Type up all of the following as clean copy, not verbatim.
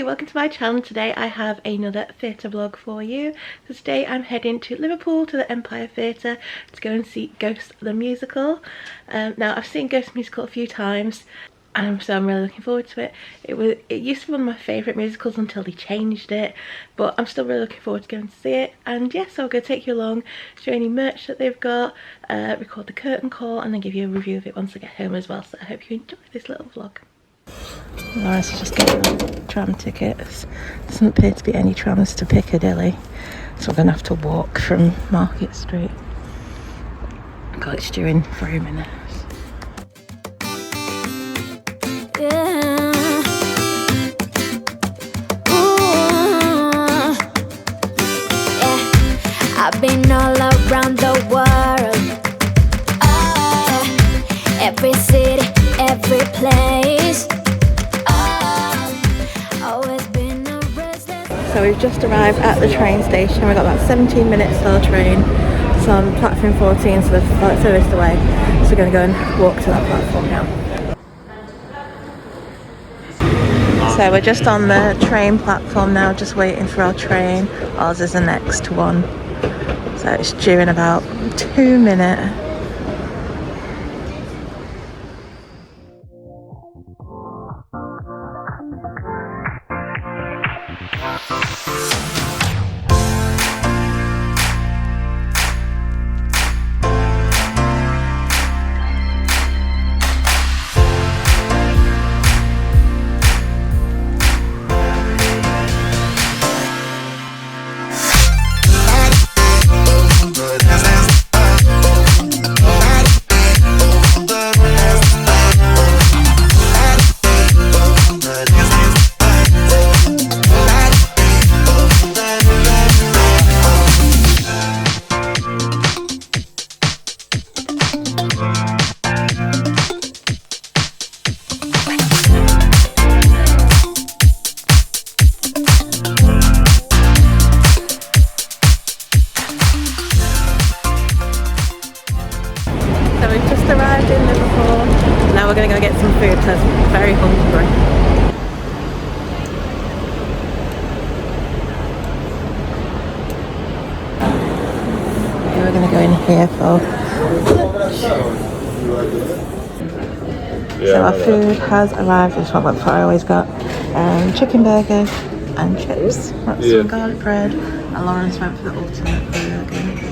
welcome to my channel. Today I have another theatre vlog for you. So today I'm heading to Liverpool to the Empire Theatre to go and see Ghost the Musical. Now I've seen Ghost the Musical a few times, so I'm really looking forward to it. It used to be one of my favourite musicals until they changed it, but I'm still really looking forward to going to see it. And yes, so I'm going to take you along, show you any merch that they've got, record the curtain call, and then give you a review of it once I get home as well. So I hope you enjoy this little vlog. Lawrence is just getting tram tickets. Doesn't appear to be any trams to Piccadilly, so we're going to have to walk from Market Street. God, it's due in 3 minutes. I've been all around the world, every city, every place. Always been a restless. So we've just arrived at the train station. We've got about 17 minutes till the train. So on platform 14, so the furthest away. So we're going to go and walk to that platform now. So we're just on the train platform now, just waiting for our train. Ours is the next one. So it's due in about 2 minutes. So we've just arrived in Liverpool. Now we're going to go get some food because I'm very hungry. Okay, we're going to go in here for lunch. So our food has arrived. This is what I always got. Chicken burger and chips. Got some garlic bread. And Lawrence went for the ultimate burger.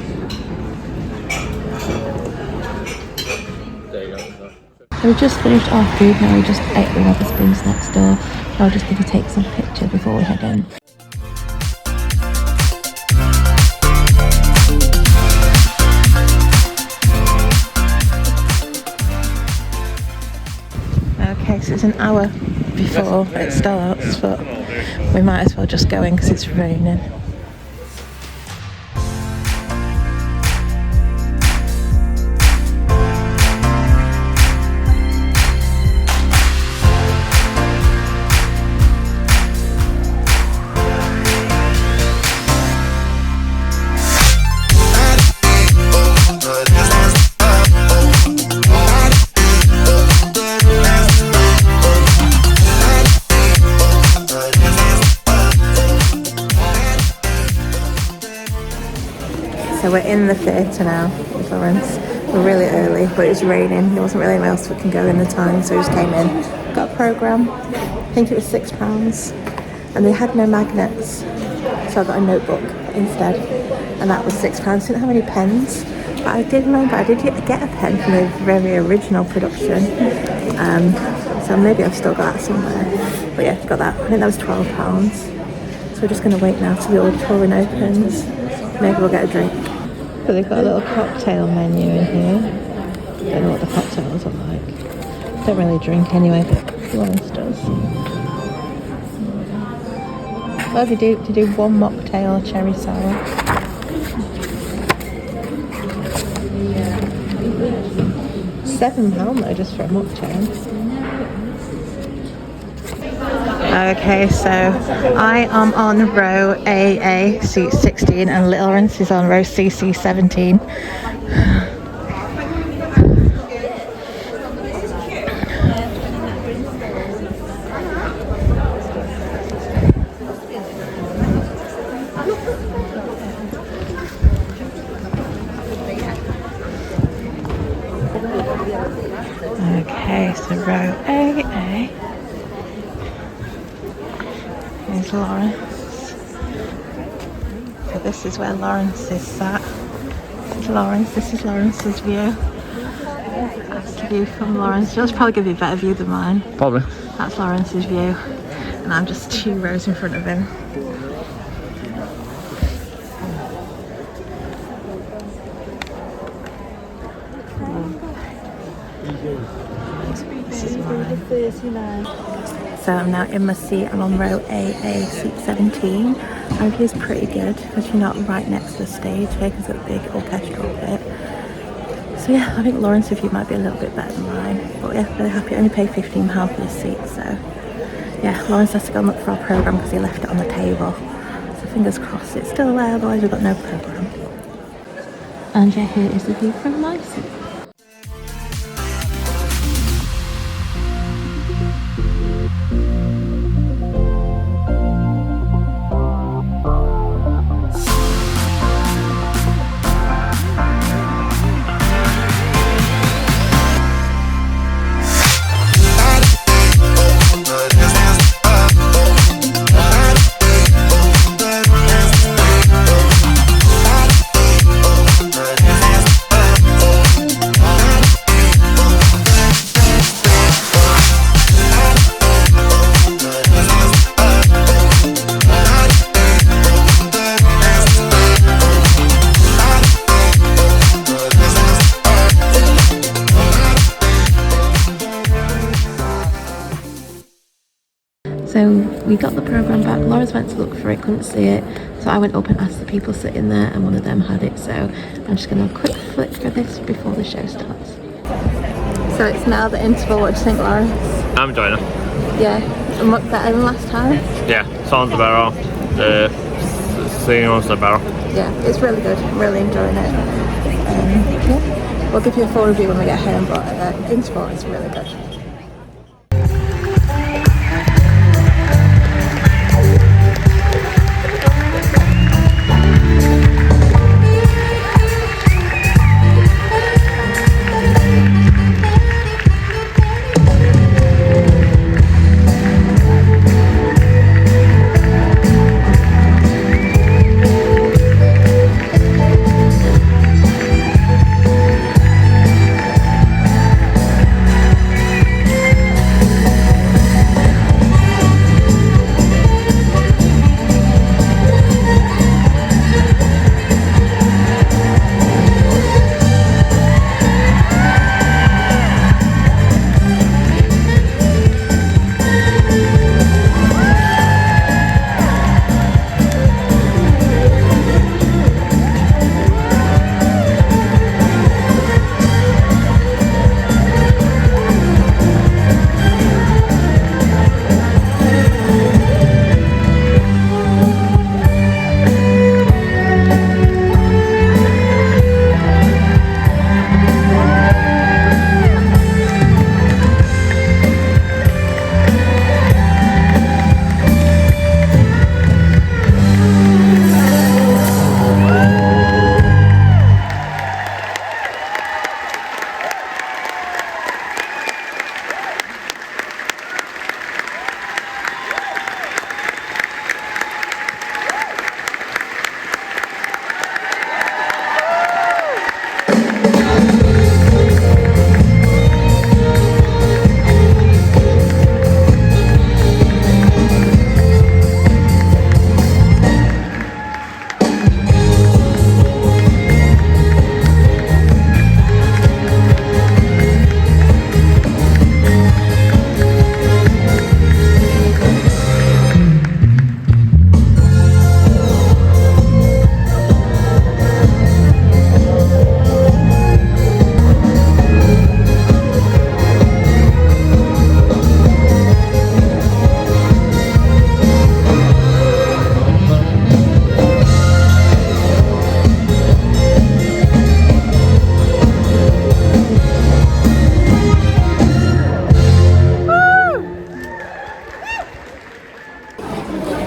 So we just finished our food now. We just ate the Wetherspoons next door. I'll just going to take some picture before we head in. Okay, so it's an hour before it starts, but we might as well just go in because it's raining. So we're in the theatre now with Lawrence. We're really early, but it's raining. There wasn't really anywhere else we can go in the time, so we just came in. Got a programme. I think it was £6, and they had no magnets, so I got a notebook instead, and that was £6. Didn't have any pens, but I did remember I did get a pen from the very original production. So maybe I've still got that somewhere. But yeah, got that. I think that was £12. So we're just going to wait now till the auditorium opens. Maybe we'll get a drink. So they've got a little cocktail menu in here. Don't know what the cocktails are like. Don't really drink anyway, but Lawrence does. Well, they do one mocktail cherry sour. £7 though, just for a mocktail. Okay, so I am on row AA, seat 16, and Lawrence is on row CC 17. There's Lawrence. So this is where Lawrence is sat. Lawrence, this is Lawrence's view. That's the view from Lawrence. Yours probably give you a better view than mine. Probably. That's Lawrence's view. And I'm just 2 rows in front of him. This is mine. So I'm now in my seat. I'm on row AA, seat 17. My view is pretty good because you're not right next to the stage here because it's a big orchestral bit. So yeah, I think Lawrence's view might be a little bit better than mine. But yeah, really happy. I only paid £15 for this seat, so yeah, Lawrence has to go and look for our programme because he left it on the table. So fingers crossed it's still there, otherwise we've got no programme. And yeah, here is the view from my seat. So we got the programme back. Laura's went to look for it, couldn't see it. So I went up and asked the people sitting there and one of them had it. So I'm just going to have a quick flick for this before the show starts. So it's now the interval. What do you think, Lawrence? I'm enjoying it. Yeah, much better than last time. Yeah, sounds better. The singing was better. Yeah, it's really good. I'm really enjoying it. Yeah, we'll give you a full review when we get home, but interval is really good.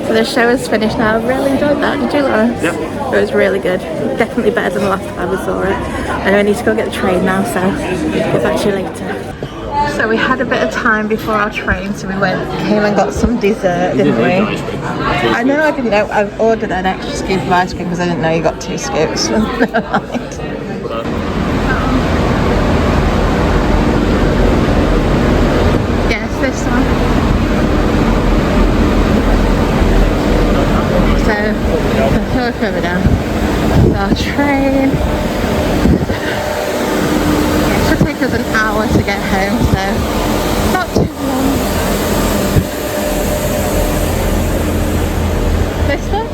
So the show is finished now. I really enjoyed that. Did you, Lawrence? Yep. It was really good. Definitely better than the last time I saw it. I know I need to go get the train now, so I'll get back to you later. So we had a bit of time before our train, so we came and got some dessert, didn't we? I know I didn't know, I ordered an extra scoop of ice cream because I didn't know you got 2 scoops. Never mind. Yes, this one. So, we're further down. Our train. It should take us an hour to get home, so not too long. This one?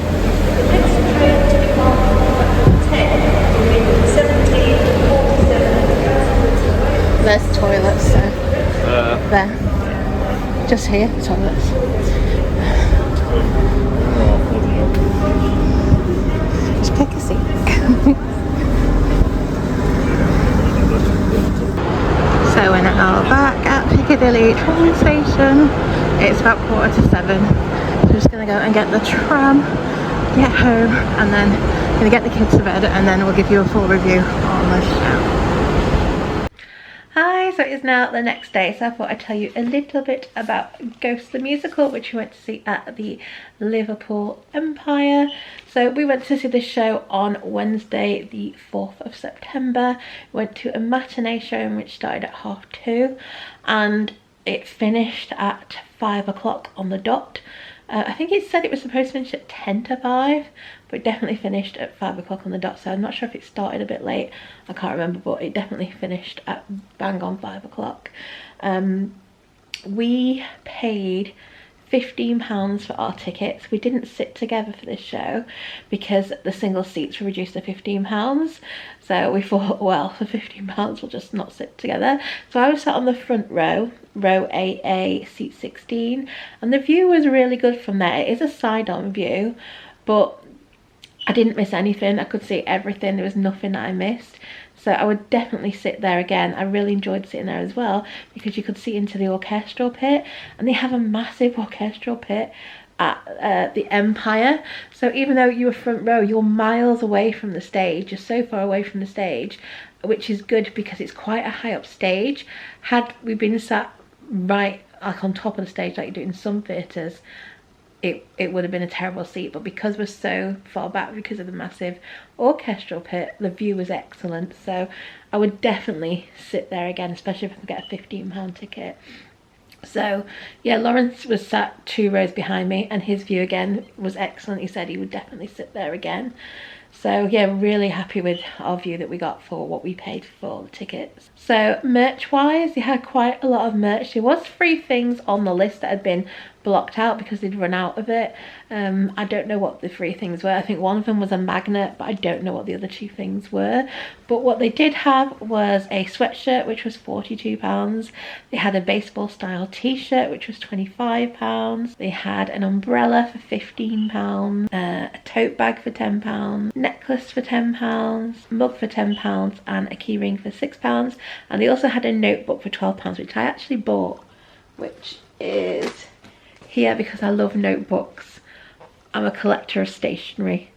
There's toilets, so there. Just here, toilets. Just pick a seat. So we're now back at Piccadilly train station. It's about 7:15. So we're just gonna go and get the tram, get home, and then gonna get the kids to bed, and then we'll give you a full review on the show. Hi, so it's now the next day, so I thought I'd tell you a little bit about Ghost the musical, which we went to see at the Liverpool Empire. So we went to see the show on Wednesday the 4th of September. We went to a matinee show which started at 2:30 and it finished at 5 o'clock on the dot. I think it said it was supposed to finish at 10 to 5, but it definitely finished at 5 o'clock on the dot, so I'm not sure if it started a bit late, I can't remember, but it definitely finished at bang on 5 o'clock. We paid £15 for our tickets. We didn't sit together for this show because the single seats were reduced to £15, so we thought, well, for £15 we'll just not sit together. So I was sat on the front row, row AA, seat 16, and the view was really good from there. It is a side-on view, but I didn't miss anything. I could see everything. There was nothing that I missed. So I would definitely sit there again. I really enjoyed sitting there as well because you could see into the orchestral pit, and they have a massive orchestral pit at the Empire. So even though you were front row, you're miles away from the stage. You're so far away from the stage, which is good because it's quite a high up stage. Had we been sat right like on top of the stage like you do in some theatres, it would have been a terrible seat, but because we're so far back because of the massive orchestral pit, the view was excellent. So I would definitely sit there again, especially if I could get a £15 ticket. So yeah, Lawrence was sat 2 rows behind me and his view again was excellent. He said he would definitely sit there again. So yeah, really happy with our view that we got for what we paid for the tickets. So merch wise, they had quite a lot of merch. There was 3 things on the list that had been blocked out because they'd run out of it. I don't know what the 3 things were. I think one of them was a magnet, but I don't know what the other 2 things were. But what they did have was a sweatshirt, which was £42. They had a baseball style t-shirt, which was £25. They had an umbrella for £15, a tote bag for £10, necklace for £10, mug for £10, and a key ring for £6. And they also had a notebook for £12, which I actually bought, which is here because I love notebooks. I'm a collector of stationery.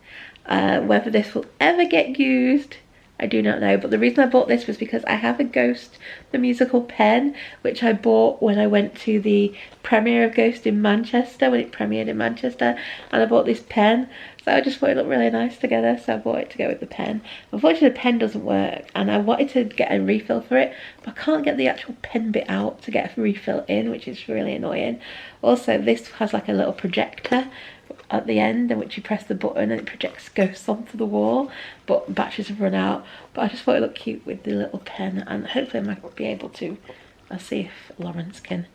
Whether this will ever get used, I do not know, but the reason I bought this was because I have a Ghost the musical pen, which I bought when I went to the premiere of Ghost in Manchester, when it premiered in Manchester, and I bought this pen, so I just thought it looked really nice together, so I bought it to go with the pen. Unfortunately the pen doesn't work, and I wanted to get a refill for it, but I can't get the actual pen bit out to get a refill in, which is really annoying. Also, this has like a little projector at the end in which you press the button and it projects ghosts onto the wall, but batteries have run out. But I just thought it looked cute with the little pen, and hopefully I might be able to. I'll see if Lawrence can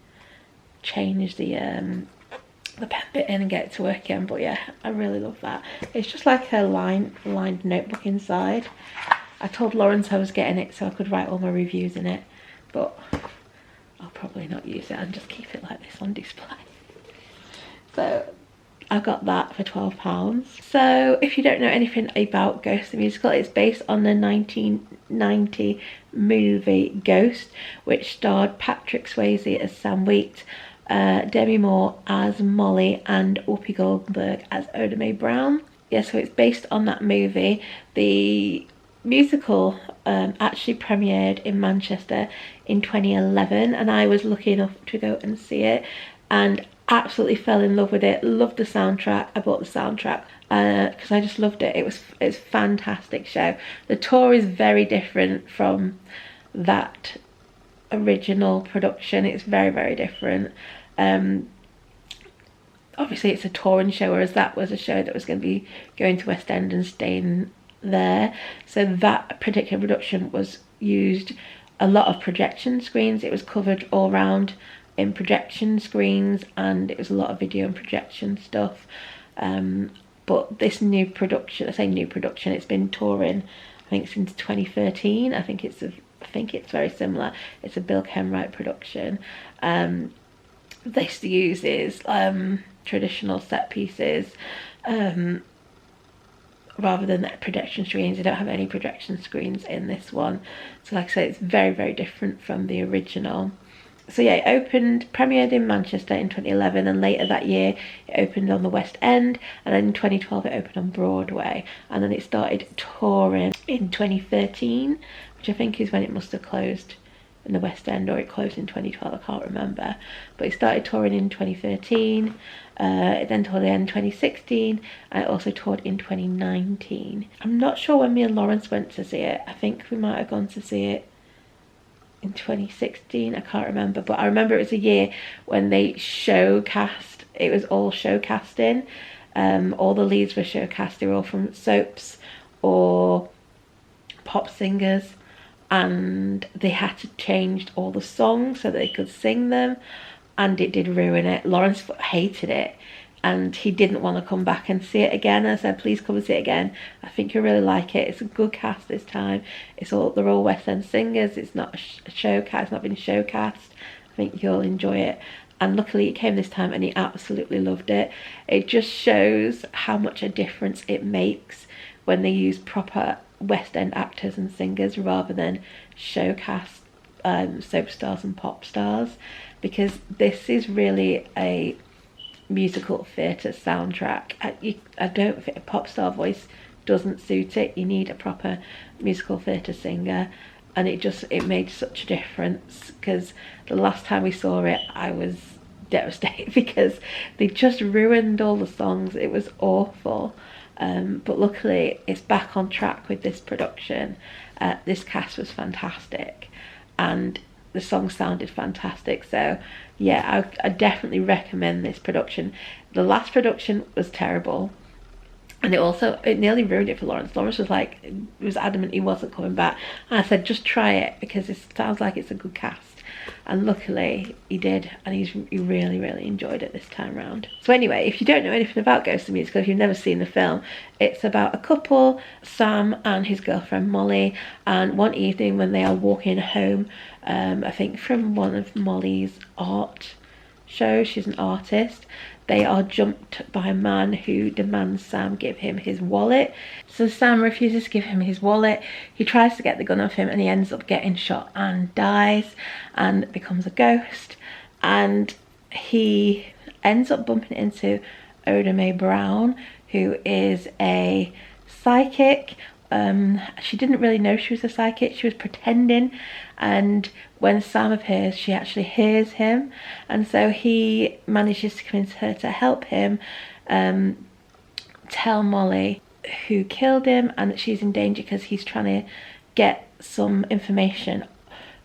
change the pen bit in and get it to work again. But yeah, I really love that. It's just like a lined notebook inside. I told Lawrence I was getting it so I could write all my reviews in it, but I'll probably not use it and just keep it like this on display. So I got that for £12. So if you don't know anything about Ghost the musical, it's based on the 1990 movie Ghost, which starred Patrick Swayze as Sam Wheat, Demi Moore as Molly, and Whoopi Goldberg as Oda Mae Brown. Yeah, so it's based on that movie. The musical actually premiered in Manchester in 2011, and I was lucky enough to go and see it and absolutely fell in love with it. Loved the soundtrack. I bought the soundtrack because I just loved it. It's a fantastic show. The tour is very different from that original production. It's very, very different. Obviously it's a touring show, whereas that was a show that was going to be going to West End and staying there. So that particular production was used a lot of projection screens. It was covered all around in projection screens, and it was a lot of video and projection stuff. But this new production, I say new production, it's been touring I think since 2013. I think it's very similar. It's a Bill Kenwright production. This uses traditional set pieces rather than the projection screens. They don't have any projection screens in this one, so like I say, it's very, very different from the original. So yeah, it premiered in Manchester in 2011, and later that year it opened on the West End, and then in 2012 it opened on Broadway, and then it started touring in 2013, which I think is when it must have closed in the West End, or it closed in 2012, I can't remember. But it started touring in 2013, it then toured in 2016, and it also toured in 2019. I'm not sure when me and Lawrence went to see it. I think we might have gone to see it in 2016, I can't remember, but I remember it was a year when they showcast. It was all showcasting. All the leads were showcast. They were all from soaps or pop singers, and they had to change all the songs so that they could sing them, and it did ruin it. Lawrence hated it, and he didn't want to come back and see it again. I said, please come and see it again. I think you'll really like it. It's a good cast this time. They're all West End singers. It's not a showcast. It's not been showcast. I think you'll enjoy it. And luckily it came this time, and he absolutely loved it. It just shows how much a difference it makes when they use proper West End actors and singers rather than showcast soap stars and pop stars, because this is really a musical theatre soundtrack. I don't think a pop star voice doesn't suit it. You need a proper musical theatre singer, and it made such a difference, because the last time we saw it I was devastated because they just ruined all the songs. It was awful. But luckily it's back on track with this production. This cast was fantastic and the song sounded fantastic. So yeah, I definitely recommend this production. The last production was terrible, and it nearly ruined it for Lawrence. Lawrence was adamant he wasn't coming back, and I said just try it because it sounds like it's a good cast. And luckily he did, and he really, really enjoyed it this time round. So anyway, if you don't know anything about Ghost the Musical, if you've never seen the film, it's about a couple, Sam and his girlfriend Molly, and one evening when they are walking home, I think from one of Molly's art shows, she's an artist, they are jumped by a man who demands Sam give him his wallet. So Sam refuses to give him his wallet. He tries to get the gun off him, and he ends up getting shot and dies and becomes a ghost. And he ends up bumping into Oda Mae Brown, who is a psychic. She didn't really know she was a psychic. She was pretending, and when Sam appears she actually hears him, and so he manages to convince her to help him tell Molly who killed him and that she's in danger because he's trying to get some information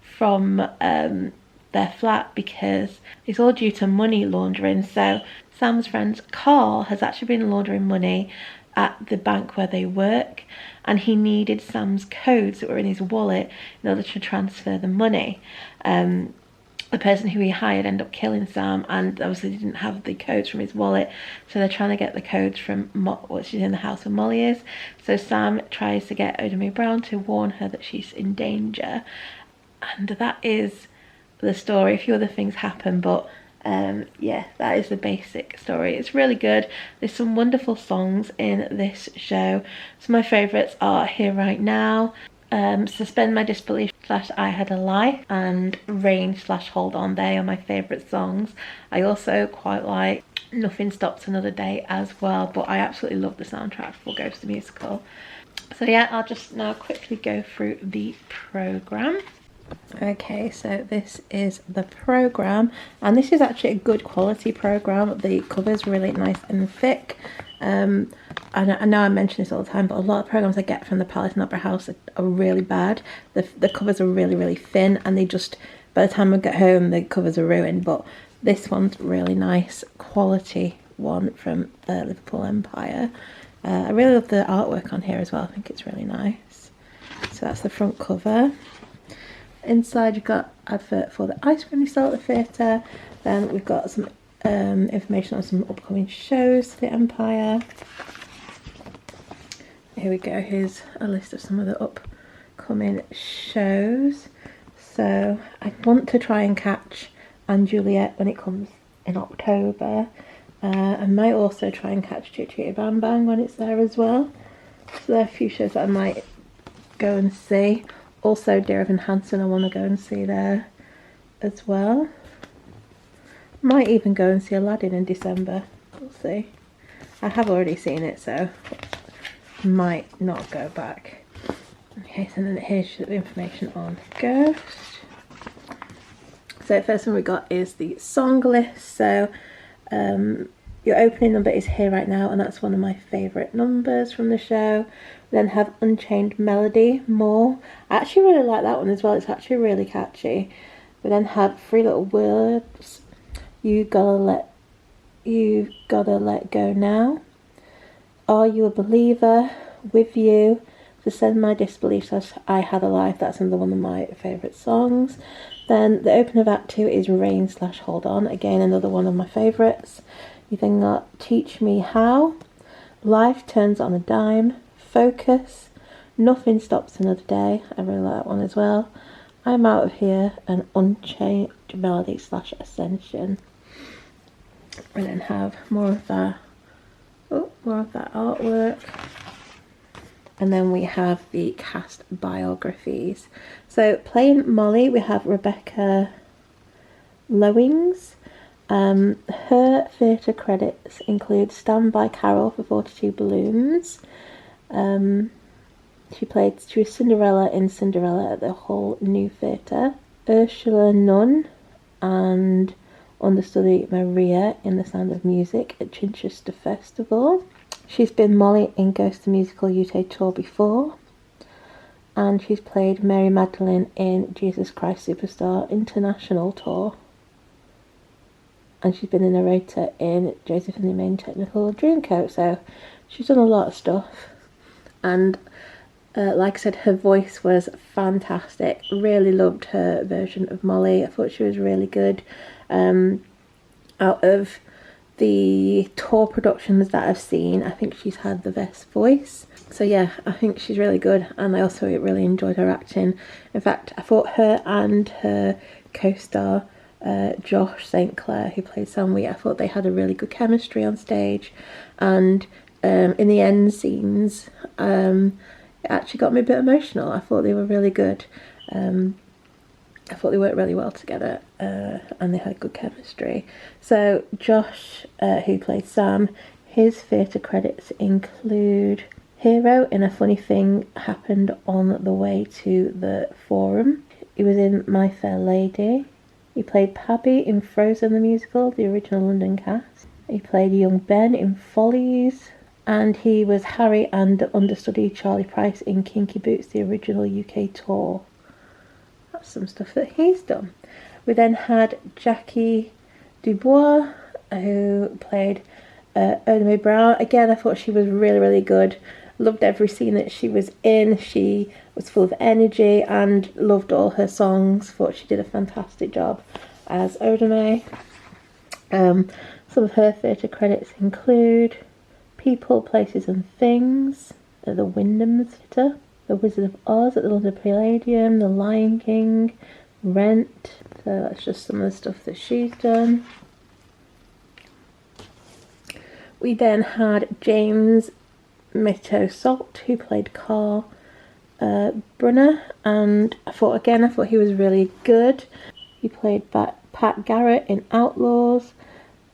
from their flat, because it's all due to money laundering. So Sam's friend Carl has actually been laundering money at the bank where they work, and he needed Sam's codes that were in his wallet in order to transfer the money. The person who he hired ended up killing Sam, and obviously didn't have the codes from his wallet, so they're trying to get the codes from what she's in the house where Molly is. So Sam tries to get Oda Mae Brown to warn her that she's in danger, and that is the story. A few other things happen, but yeah, that is the basic story. It's really good. There's some wonderful songs in this show. Some of my favourites are Here Right Now, Suspend My Disbelief / I Had a Life, and Rain / Hold On. They are my favourite songs. I also quite like Nothing Stops Another Day as well, but I absolutely love the soundtrack for Ghost the Musical. So yeah, I'll just now quickly go through the programme. Okay, so this is the programme, and this is actually a good quality programme. The cover's really nice and thick. I know I mention this all the time, but a lot of programmes I get from the Palace and Opera House are really bad. The covers are really thin, and they just, by the time I get home, the covers are ruined. But this one's really nice quality one from the Liverpool Empire. I really love the artwork on here as well. I think it's really nice. So that's the front cover. Inside you've got advert for the ice cream you sell at the theatre. Then we've got some information on some upcoming shows to the Empire. Here we go, here's a list of some of the upcoming shows. So I want to try and catch Anne Juliet when it comes in October. I might also try and catch Chitty Chitty Bang Bang when it's there as well. So there are a few shows that I might go and see. Also Dear Evan Hansen I want to go and see there as well. Might even go and see Aladdin in December. We'll see. I have already seen it, so might not go back. Okay, so then here's the information on Ghost. So first one we got is the song list. So your opening number is Here Right Now, and that's one of my favourite numbers from the show. We then have Unchained Melody, More. I actually really like that one as well. It's actually really catchy. We then have Three Little Words, You Gotta Let Go Now, Are You a Believer, With You, To Send My Disbelief As I Had a Life. That's another one of my favourite songs. Then the opener of Act 2 is Rain/Hold On. Again, another one of my favourites. You then got Teach Me How, Life Turns on a Dime, Focus, Nothing Stops Another Day. I really like that one as well. I'm Out of Here, and Unchained Melody / Ascension. We then have more of that artwork. And then we have the cast biographies. So playing Molly, we have Rebecca Lowings. Her theatre credits include Stand By Carol for 42 Balloons. She was Cinderella in Cinderella at the Whole New Theatre. Ursula Nunn and understudy Maria in The Sound of Music at Chichester Festival. She's been Molly in Ghost the Musical UK Tour before, and she's played Mary Magdalene in Jesus Christ Superstar International Tour, and she's been a narrator in Joseph and the Main Technical Dreamcoat. So she's done a lot of stuff, and like I said, her voice was fantastic. Really loved her version of Molly. I thought she was really good. Out of the tour productions that I've seen, I think she's had the best voice. So yeah, I think she's really good, and I also really enjoyed her acting. In fact, I thought her and her co-star Josh St. Clair, who played Samwee, I thought they had a really good chemistry on stage, and in the end scenes it actually got me a bit emotional. I thought they were really good. I thought they worked really well together, and they had good chemistry. So Josh, who played Sam, his theatre credits include Hero in A Funny Thing Happened on the Way to the Forum. He was in My Fair Lady. He played Pabby in Frozen the Musical, the original London cast. He played young Ben in Follies. And he was Harry and understudy Charlie Price in Kinky Boots, the original UK tour. That's some stuff that he's done. We then had Jackie Dubois, who played Oda Brown. Again, I thought she was really good. Loved every scene that she was in. She was full of energy and loved all her songs. Thought she did a fantastic job as Oda. Some of her theatre credits include People, Places and Things at the Wyndham Theatre, The Wizard of Oz at the London Palladium, The Lion King, Rent. So that's just some of the stuff that she's done. We then had James Meto Salt, who played Carl Brunner, and I thought he was really good. He played Pat Garrett in Outlaws,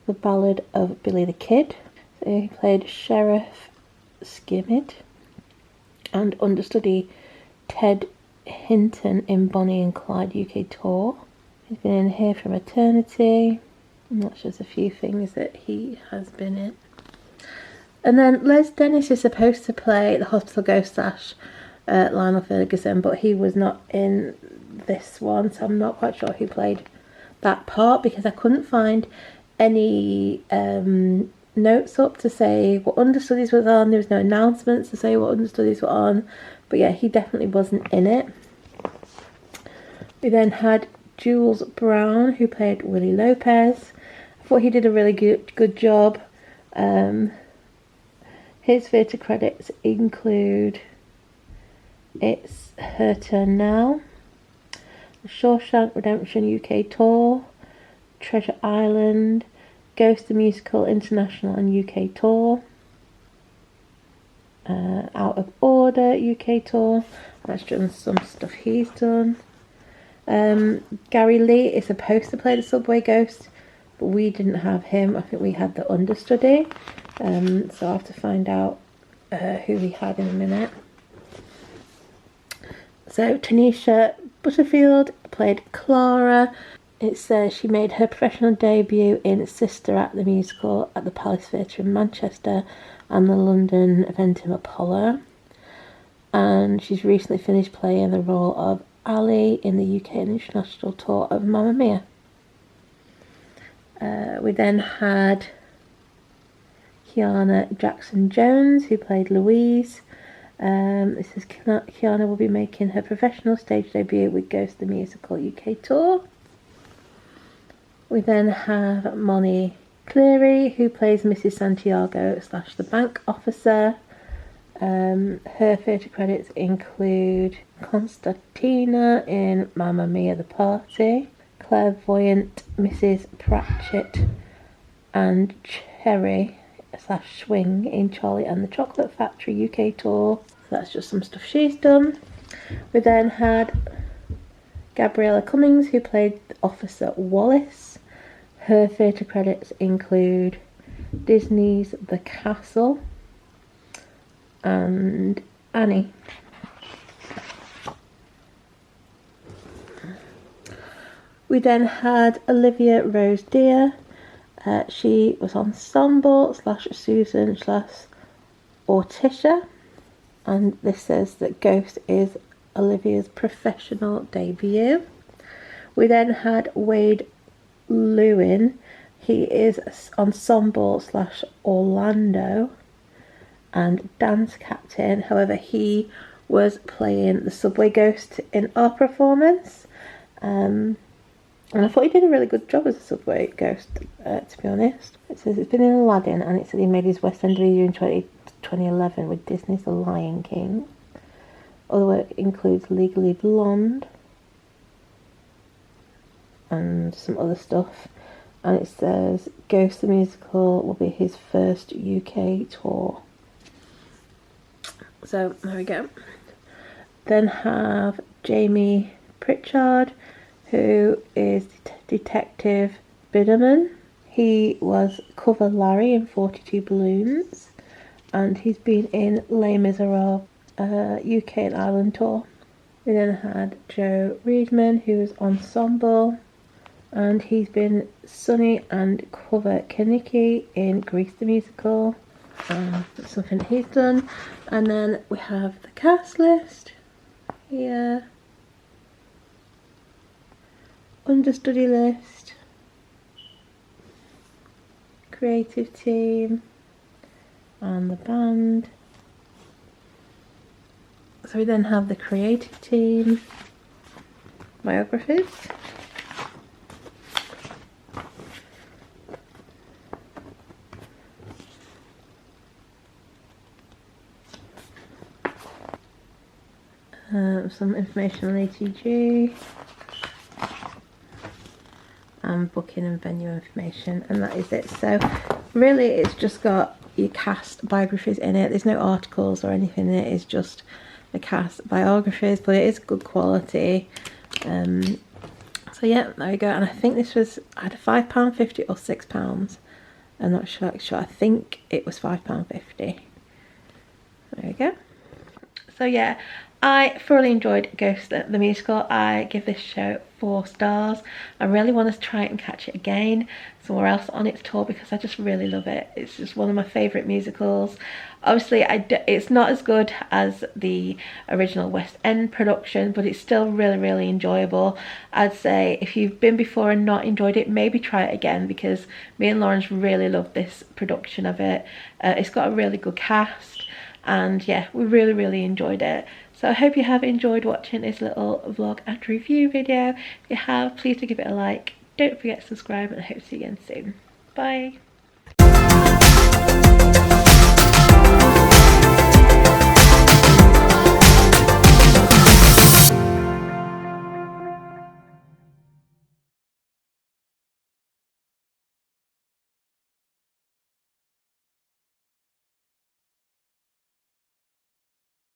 The Ballad of Billy the Kid. So he played Sheriff Skimmid. And understudy Ted Hinton in Bonnie and Clyde UK tour. He's been in here for maternity. And that's just a few things that he has been in. And then Les Dennis is supposed to play the hospital ghost / Lionel Ferguson, but he was not in this one, so I'm not quite sure who played that part because I couldn't find any notes up to say what understudies was on. There was no announcements to say what understudies were on, but yeah, he definitely wasn't in it. We then had Jules Brown, who played Willie Lopez. I thought he did a really good job. His theatre credits include It's Her Turn Now, the Shawshank Redemption UK Tour, Treasure Island, Ghost the Musical International and UK Tour, Out of Order UK Tour. That's just some stuff he's done. Gary Lee is supposed to play the Subway Ghost, but we didn't have him. I think we had the understudy. So I'll have to find out who we had in a minute. So Tanisha Butterfield played Clara. It says she made her professional debut in Sister Act the musical at the Palace Theatre in Manchester and the London Eventim Apollo. And she's recently finished playing the role of Ali in the UK and international tour of Mamma Mia. We then had Kiana Jackson-Jones, who played Louise. This is Kiana will be making her professional stage debut with Ghost the Musical UK Tour. We then have Mony Clear, who plays Mrs. Santiago / the bank officer. Her theatre credits include Constantina in Mamma Mia the Party, clairvoyant Mrs. Pratchett, and Cherry / Swing in Charlie and the Chocolate Factory UK Tour. So that's just some stuff she's done. We then had Gabriella Cummings, who played Officer Wallace. Her theatre credits include Disney's The Castle and Annie. We then had Olivia Rose Dear. She was ensemble / Susan / Orticia, and this says that Ghost is Olivia's professional debut. We then had Wade Lewin. He is ensemble / Orlando and dance captain. However, he was playing the Subway Ghost in our performance. And I thought he did a really good job as a Subway Ghost, to be honest. It says it's been in Aladdin, and it said he made his West End debut in 2011 with Disney's The Lion King. Other work includes Legally Blonde and some other stuff. And it says Ghost the Musical will be his first UK tour. So there we go. Then have Jamie Pritchard, who is Detective Biderman. He was cover Larry in 42 Balloons, and he's been in Les Miserables UK and Ireland tour. We then had Joe Reedman, who was ensemble, and he's been Sonny and cover Kaniki in Grease the Musical. That's something he's done. And then we have the cast list here. Understudy list, creative team, and the band. So we then have the creative team, biographies. Some information on ATG. And booking and venue information, and that is it. So really it's just got your cast biographies in it. There's no articles or anything in it. It's just the cast biographies, but it is good quality. So yeah, there we go. And I think this was either £5.50 or £6. I'm not sure. I think it was £5.50. There we go. So yeah, I thoroughly enjoyed Ghost the musical. I give this show 4 stars. I really want to try and catch it again somewhere else on its tour because I just really love it. It's just one of my favourite musicals. Obviously it's not as good as the original West End production, but it's still really enjoyable. I'd say if you've been before and not enjoyed it, maybe try it again, because me and Lawrence really loved this production of it. It's got a really good cast, and yeah, we really enjoyed it. So I hope you have enjoyed watching this little vlog and review video. If you have, please do give it a like. Don't forget to subscribe, and I hope to see you again soon. Bye.